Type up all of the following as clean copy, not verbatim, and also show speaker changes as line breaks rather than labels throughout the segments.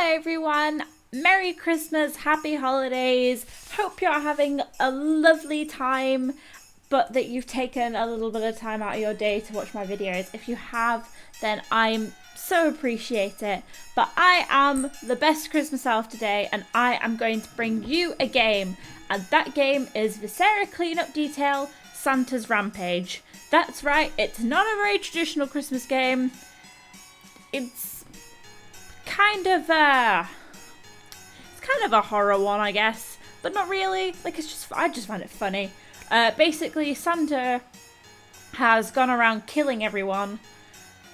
Hello everyone, Merry Christmas, Happy Holidays, hope you're having a lovely time, but that you've taken a little bit of time out of your day to watch my videos. If you have, then I'm so appreciate it. But I am the best Christmas elf today, and I am going to bring you a game, and that game is Viscera Cleanup Detail Santa's Rampage. That's right, it's not a very traditional Christmas game. It's kind of a horror one, I guess, but not really. Like, I just find it funny. Basically, Santa has gone around killing everyone,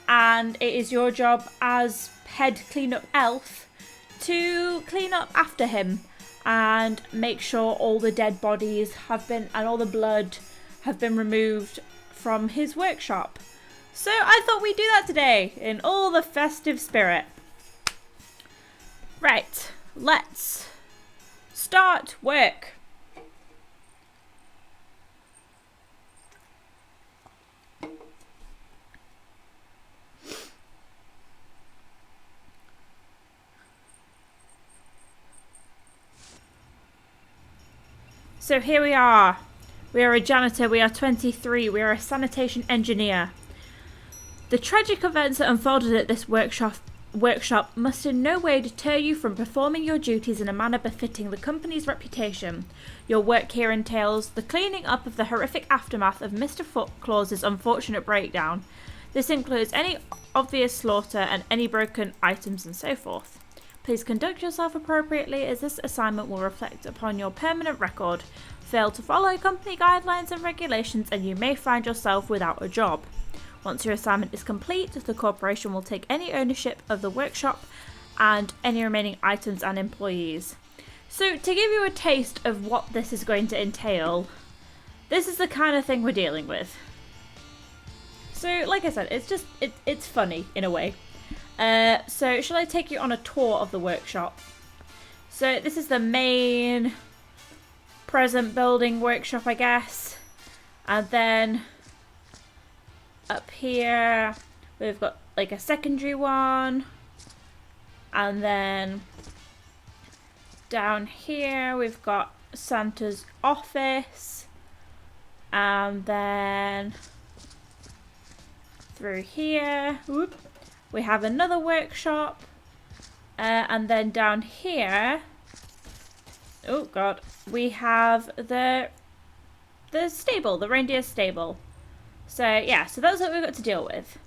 and it is your job as head cleanup elf to clean up after him and make sure all the dead bodies and all the blood have been removed from his workshop. So I thought we'd do that today in all the festive spirit. Right, let's start work. So here we are. We are a janitor, we are 23, we are a sanitation engineer. The tragic events that unfolded at this workshop must in no way deter you from performing your duties in a manner befitting the company's reputation. Your work here entails the cleaning up of the horrific aftermath of Mr. Claus's unfortunate breakdown. This includes any obvious slaughter and any broken items and so forth. Please conduct yourself appropriately, as this assignment will reflect upon your permanent record. Fail to follow company guidelines and regulations and you may find yourself without a job. Once your assignment is complete, the corporation will take any ownership of the workshop and any remaining items and employees. So to give you a taste of what this is going to entail, this is the kind of thing we're dealing with. So like I said, it's funny in a way. So shall I take you on a tour of the workshop? So this is the main present building workshop, I guess. And then up here we've got like a secondary one, and then down here we've got Santa's office, and then through here we have another workshop, and then down here, oh god, we have the stable, the reindeer stable. So yeah, so that's what we've got to deal with.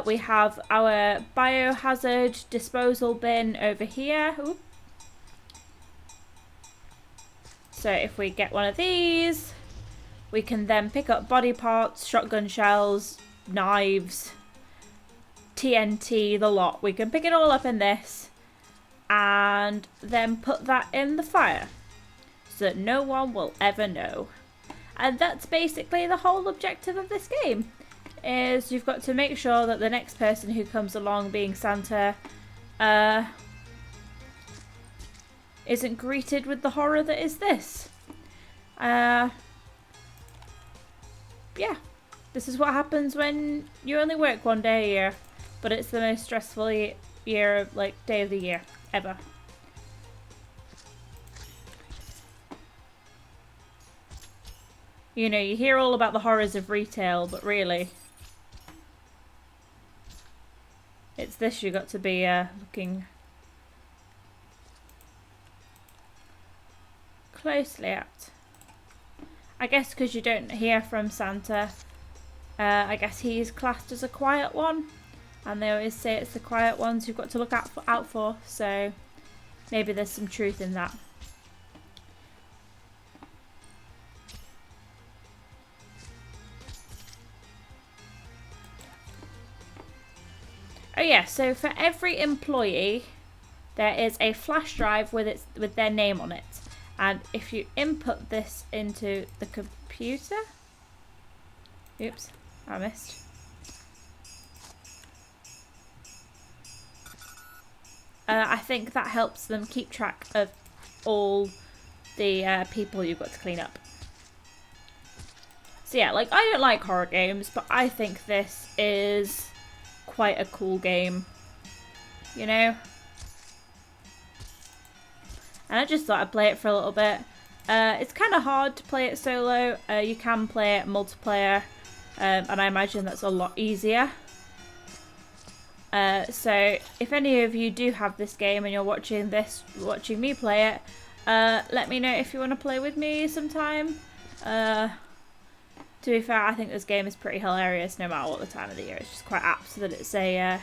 We have our biohazard disposal bin over here. Oop. So if we get one of these, we can then pick up body parts, shotgun shells, knives, TNT, the lot. We can pick it all up in this and then put that in the fire so that no one will ever know. And that's basically the whole objective of this game, is you've got to make sure that the next person who comes along being Santa isn't greeted with the horror that is this. Yeah, this is what happens when you only work one day a year, but it's the most stressful day of the year ever. You know, you hear all about the horrors of retail, but really, it's this you got to be looking closely at. I guess because you don't hear from Santa, I guess he's classed as a quiet one, and they always say it's the quiet ones you've got to look out for, so maybe there's some truth in that. Oh yeah, so for every employee there is a flash drive with their name on it, and if you input this into the computer, oops, I missed. I think that helps them keep track of all the people you've got to clean up. So yeah, like, I don't like horror games, but I think this is quite a cool game. you know? And I just thought I'd play it for a little bit. It's kind of hard to play it solo. You can play it multiplayer, and I imagine that's a lot easier. So if any of you do have this game and you're watching me play it, let me know if you want to play with me sometime. To be fair, I think this game is pretty hilarious no matter what the time of the year. It's just quite apt that it's a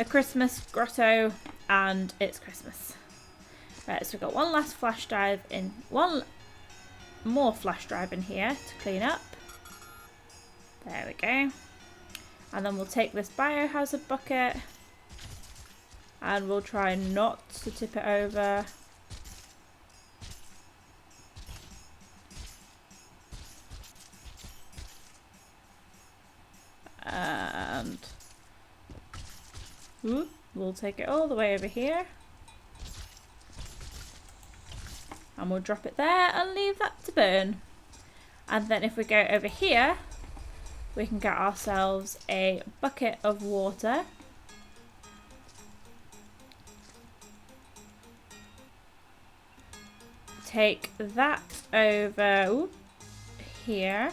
Christmas grotto and it's Christmas. Right, so we've got one last flash drive in, one more flash drive in here to clean up. There we go. And then we'll take this biohazard bucket and we'll try not to tip it over. And we'll take it all the way over here. And we'll drop it there and leave that to burn. And then if we go over here, we can get ourselves a bucket of water. Take that over here.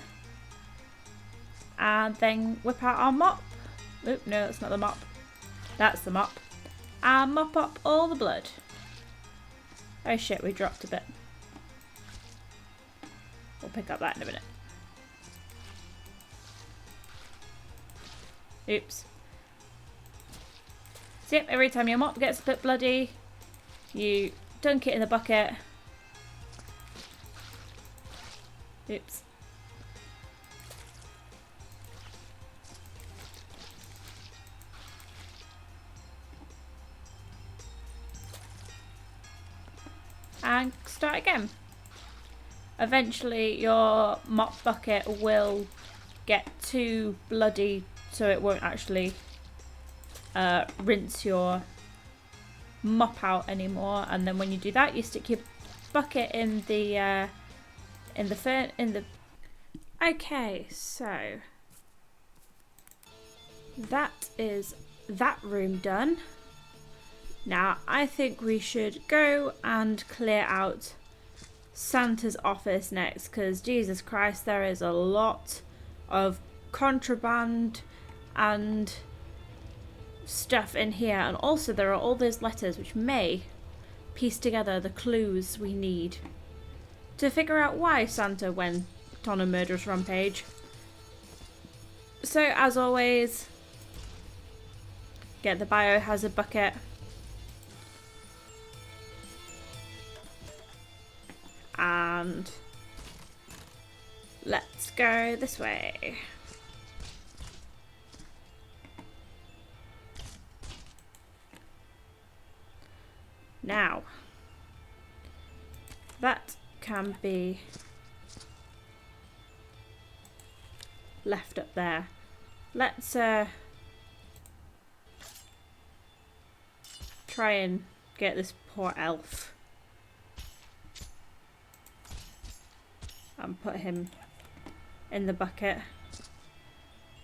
And then whip out our mop. Oop, no, that's not the mop. That's the mop. And mop up all the blood. Oh shit, we dropped a bit. We'll pick up that in a minute. Oops. So yep, every time your mop gets a bit bloody, you dunk it in the bucket. Oops. And start again. Eventually your mop bucket will get too bloody so it won't actually rinse your mop out anymore, and then when you do that you stick your bucket in the Okay, so that is that room done. Now, I think we should go and clear out Santa's office next, because Jesus Christ, there is a lot of contraband and stuff in here. And also there are all those letters which may piece together the clues we need to figure out why Santa went on a murderous rampage. So, as always, get the biohazard bucket. And let's go this way. Now, that can be left up there. Let's try and get this poor elf and put him in the bucket,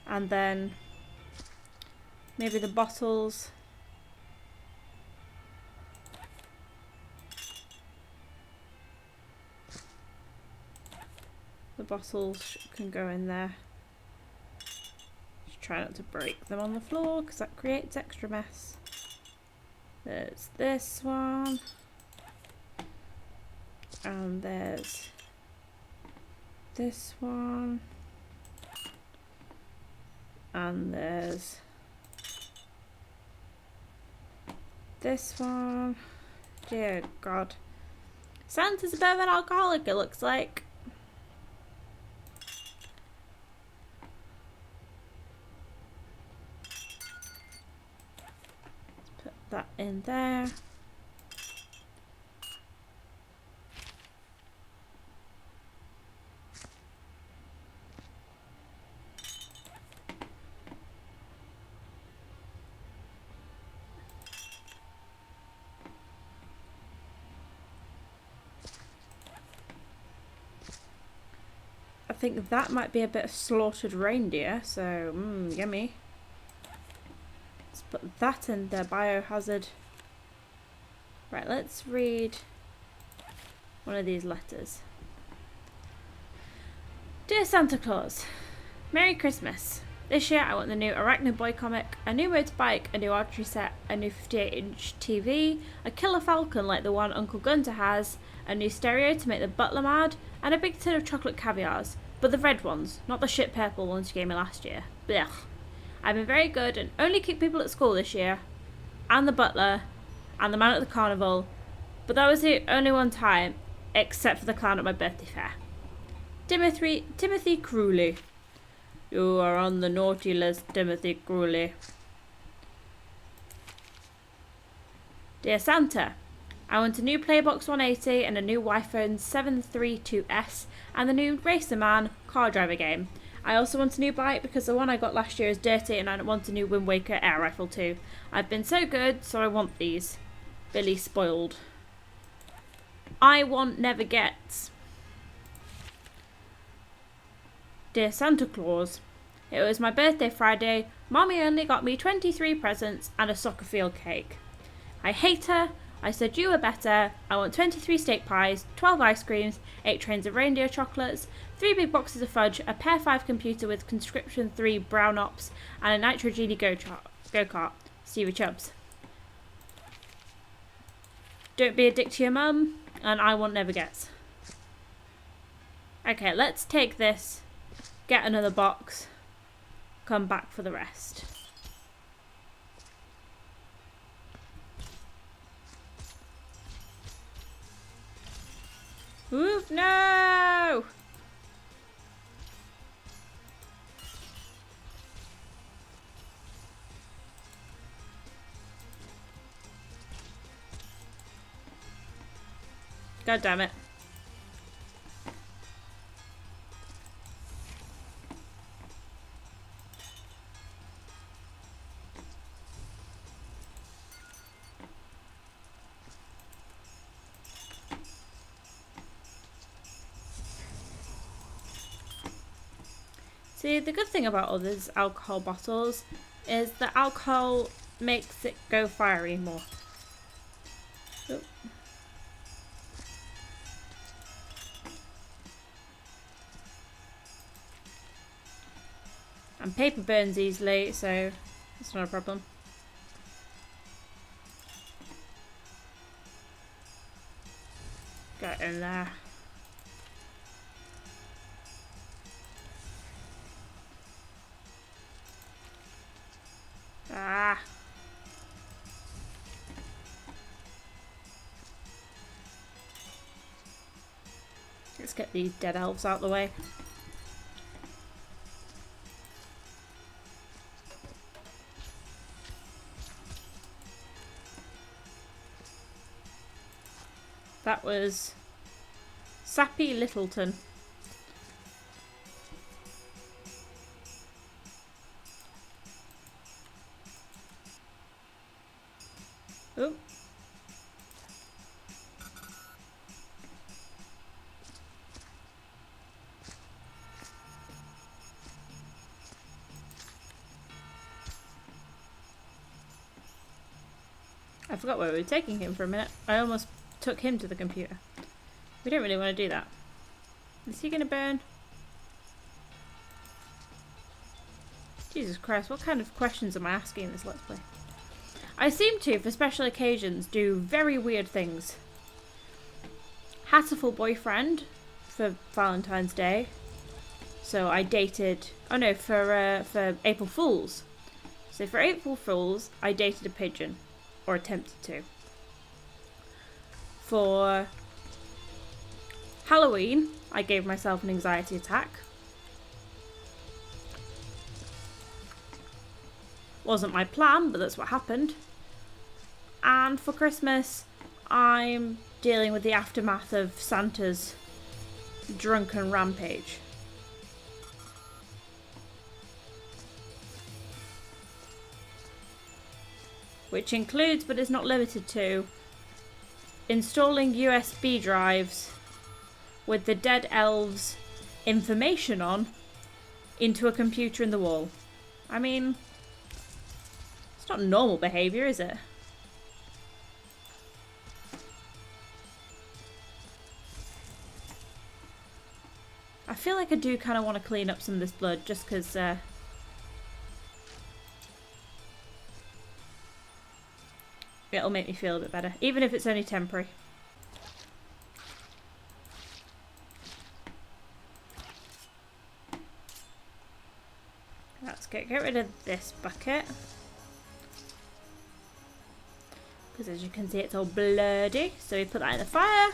and then maybe the bottles. The bottles can go in there. Just try not to break them on the floor because that creates extra mess. There's this one, and there's this one, and there's this one. Dear God, Santa's a bit of an alcoholic, it looks like. Put that in there. I think that might be a bit of slaughtered reindeer, so yummy. Let's put that in the biohazard. Right, let's read one of these letters. Dear Santa Claus, Merry Christmas. This year I want the new Arachnid Boy comic, a new motorbike, a new archery set, a new 58-inch TV, a killer falcon like the one Uncle Gunter has, a new stereo to make the butler mad, and a big tin of chocolate caviars. But the red ones, not the shit purple ones you gave me last year. Blech. I've been very good and only kicked people at school this year, and the butler, and the man at the carnival, but that was the only one time, except for the clown at my birthday fair. Timothy Cruelly. You are on the naughty list, Timothy Cruelly. Dear Santa, I want a new Playbox 180 and a new iPhone 732S and the new Racer Man car driver game. I also want a new bike because the one I got last year is dirty and I want a new Wind Waker air rifle too. I've been so good, so I want these. Billy Spoiled. I want never gets. Dear Santa Claus, it was my birthday Friday. Mommy only got me 23 presents and a soccer field cake. I hate her. I said you were better. I want 23 steak pies, 12 ice creams, 8 trains of reindeer chocolates, 3 big boxes of fudge, a Pair 5 computer with Conscription 3 brown ops, and a Nitro Genie go-kart. Stevie Chubbs. Don't be a dick to your mum, and I want never gets. Okay, let's take this, get another box, come back for the rest. Oof, no! God damn it. See, the good thing about all these alcohol bottles is that alcohol makes it go fiery more. Oop. And paper burns easily, so it's not a problem. Get in there. Ah. Let's get these dead elves out of the way. That was Sappy Littleton. Oh. I forgot where we were taking him for a minute. I almost took him to the computer. We don't really want to do that. Is he going to burn? Jesus Christ, what kind of questions am I asking in this Let's Play? I seem to, for special occasions, do very weird things. Hatterful boyfriend for Valentine's Day. So I dated... Oh no, for April Fools. So for April Fools, I dated a pigeon. Or attempted to. For Halloween, I gave myself an anxiety attack. Wasn't my plan, but that's what happened. And for Christmas, I'm dealing with the aftermath of Santa's drunken rampage. Which includes, but is not limited to, installing USB drives with the dead elves' information on into a computer in the wall. I mean, It's not normal behaviour, is it? I feel like I do kind of want to clean up some of this blood just because it'll make me feel a bit better, even if it's only temporary. Let's get rid of this bucket. Because as you can see, it's all bloody. So we put that in the fire.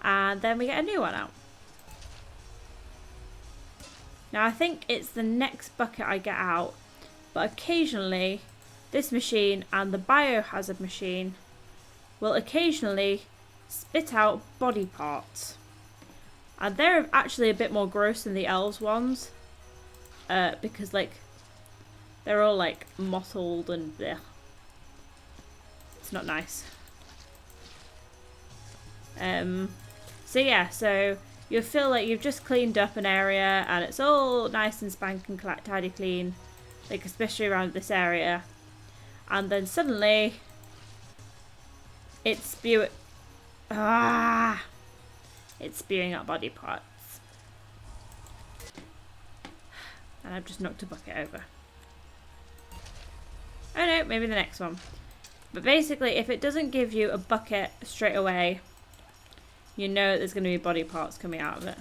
And then we get a new one out. Now I think it's the next bucket I get out. But occasionally, this machine and the biohazard machine will occasionally spit out body parts. And they're actually a bit more gross than the elves ones. Because like, they're all like mottled and blech. It's not nice. So yeah, so you'll feel like you've just cleaned up an area and it's all nice and spanking tidy clean, like especially around this area, and then suddenly it's spewing out body parts, and I've just knocked a bucket over. Oh no, maybe the next one. But basically, if it doesn't give you a bucket straight away, you know there's going to be body parts coming out of it.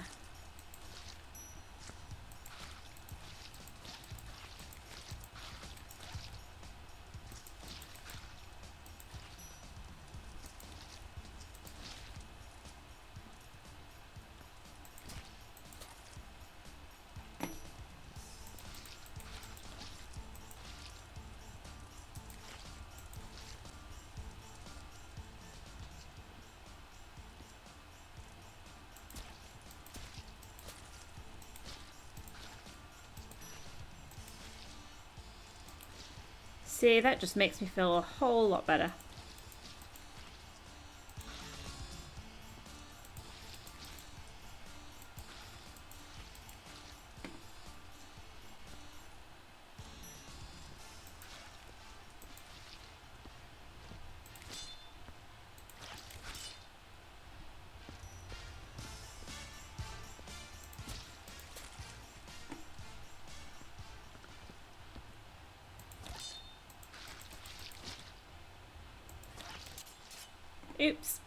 See, that just makes me feel a whole lot better. Oops.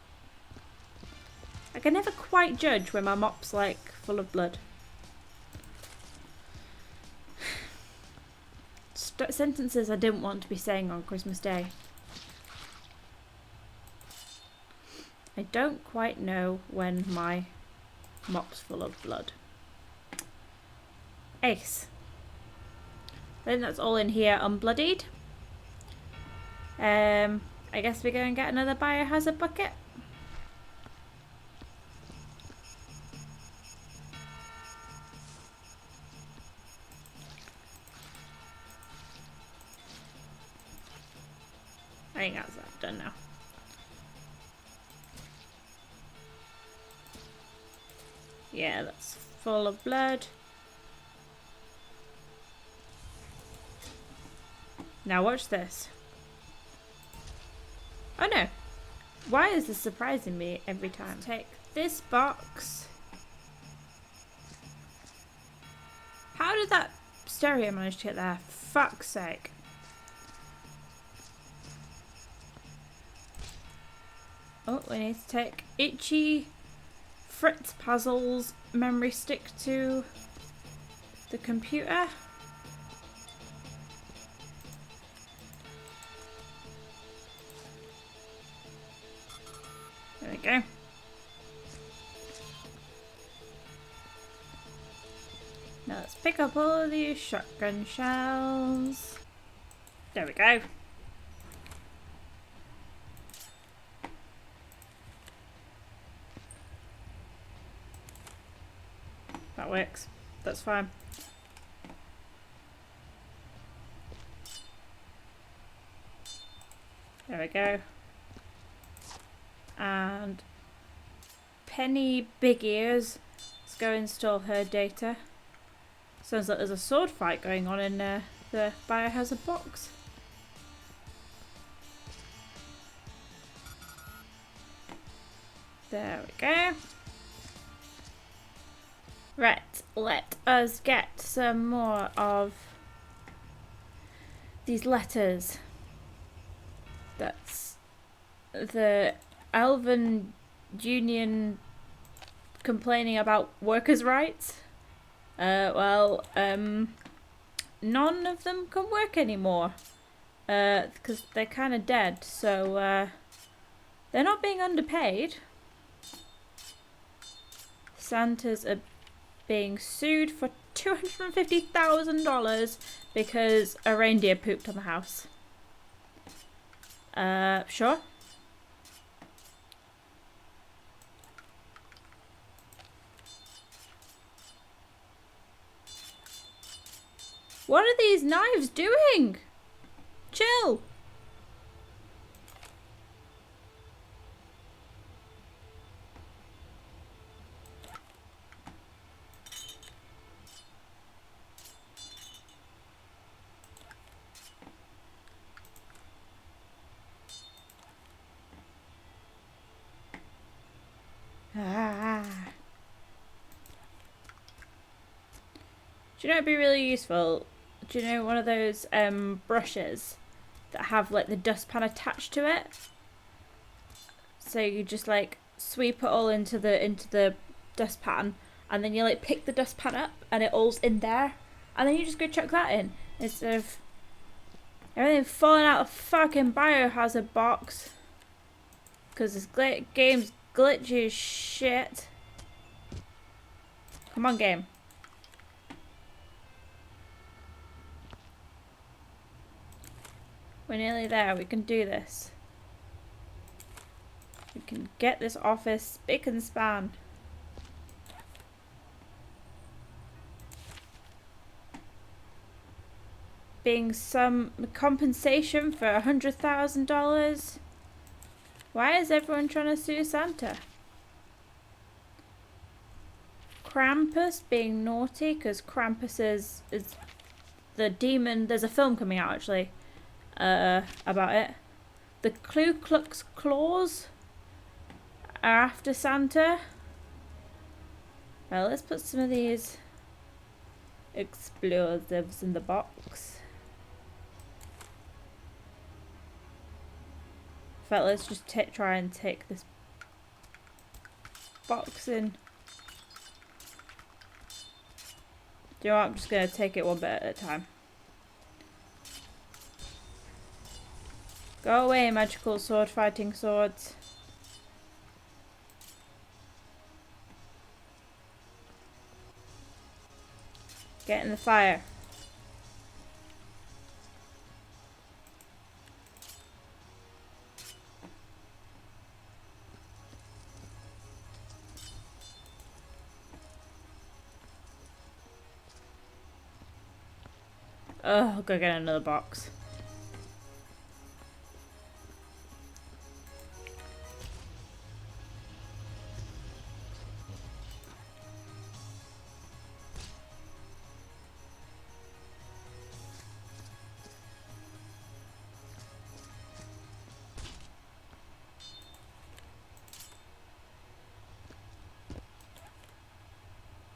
I can never quite judge when my mop's like full of blood. Sentences I didn't want to be saying on Christmas Day. I don't quite know when my mop's full of blood. Ace. I think that's all in here unbloodied. I guess we go and get another biohazard bucket. I think that's that done now. Yeah, that's full of blood. Now watch this. Oh no. Why is this surprising me every time? Take this box. How did that stereo manage to get there? Fuck's sake. Oh, we need to take Itchy Fritz Puzzle's memory stick to the computer. There we go. Now let's pick up all of these shotgun shells. There we go. That works. That's fine. There we go. And Penny Big Ears. Let's go install her data. Sounds like there's a sword fight going on in the biohazard box. There we go. Right, let us get some more of these letters. That's the Elven Union complaining about workers' rights. None of them can work anymore. Because they're kind of dead, so they're not being underpaid. Santas are being sued for $250,000 because a reindeer pooped on the house. Sure. What are these knives doing? Chill. Ah. Do you know it'd be really useful? Do you know one of those brushes that have like the dustpan attached to it? So you just like sweep it all into the dustpan, and then you like pick the dustpan up and it all's in there, and then you just go chuck that in instead of everything falling out of the fucking biohazard box. Because this game's glitchy as shit. Come on, game. We're nearly there. We can do this. We can get this office spick and span. Being some compensation for $100,000. Why is everyone trying to sue Santa? Krampus being naughty because Krampus is the demon. There's a film coming out actually about it. The Ku Klux Claws are after Santa. Well, let's put some of these explosives in the box. In fact, let's just try and take this box in. Do you know what? I'm just going to take it one bit at a time. Go away, magical sword fighting swords. Get in the fire. Oh, I'll go get another box.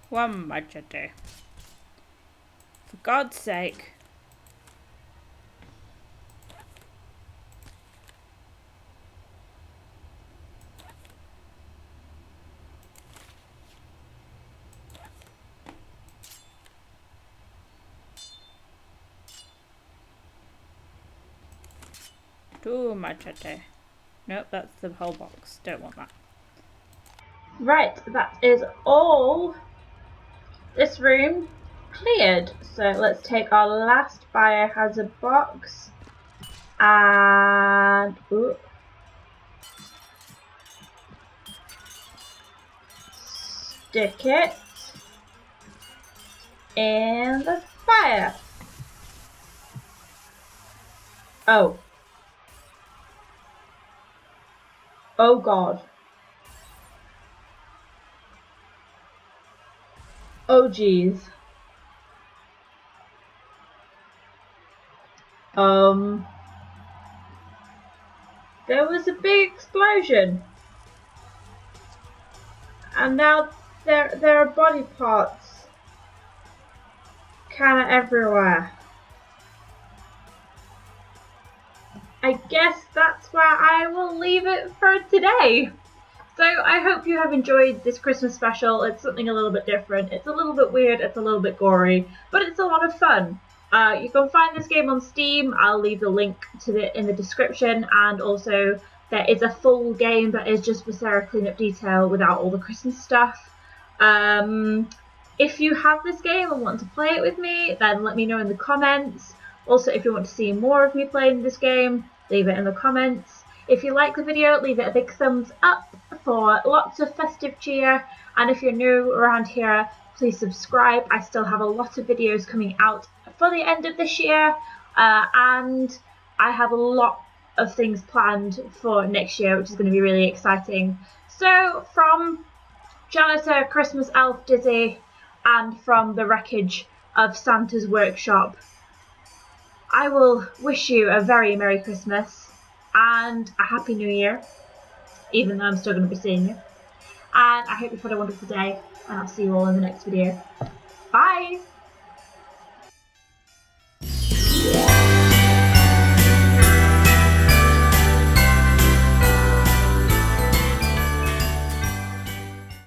One machete. For God's sake. Two machete. Nope, that's the whole box. Don't want that. Right, that is all this room cleared. So let's take our last biohazard box and stick it in the fire. Oh. Oh God. Oh geez. There was a big explosion. And now there are body parts kind of everywhere. I guess that's where I will leave it for today. So I hope you have enjoyed this Christmas special. It's something a little bit different. It's a little bit weird, it's a little bit gory, but it's a lot of fun. You can find this game on Steam. I'll leave the link to it in the description, and also there is a full game that is just for Sarah cleanup detail without all the Christmas stuff. If you have this game and want to play it with me, then let me know in the comments. Also, if you want to see more of me playing this game, leave it in the comments. If you like the video, leave it a big thumbs up for lots of festive cheer. And if you're new around here, please subscribe. I still have a lot of videos coming out for the end of this year. And I have a lot of things planned for next year, which is going to be really exciting. So from Janitor, Christmas Elf Dizzy, and from the wreckage of Santa's workshop, I will wish you a very Merry Christmas and a Happy New Year, even though I'm still going to be seeing you. And I hope you've had a wonderful day, and I'll see you all in the next video. Bye!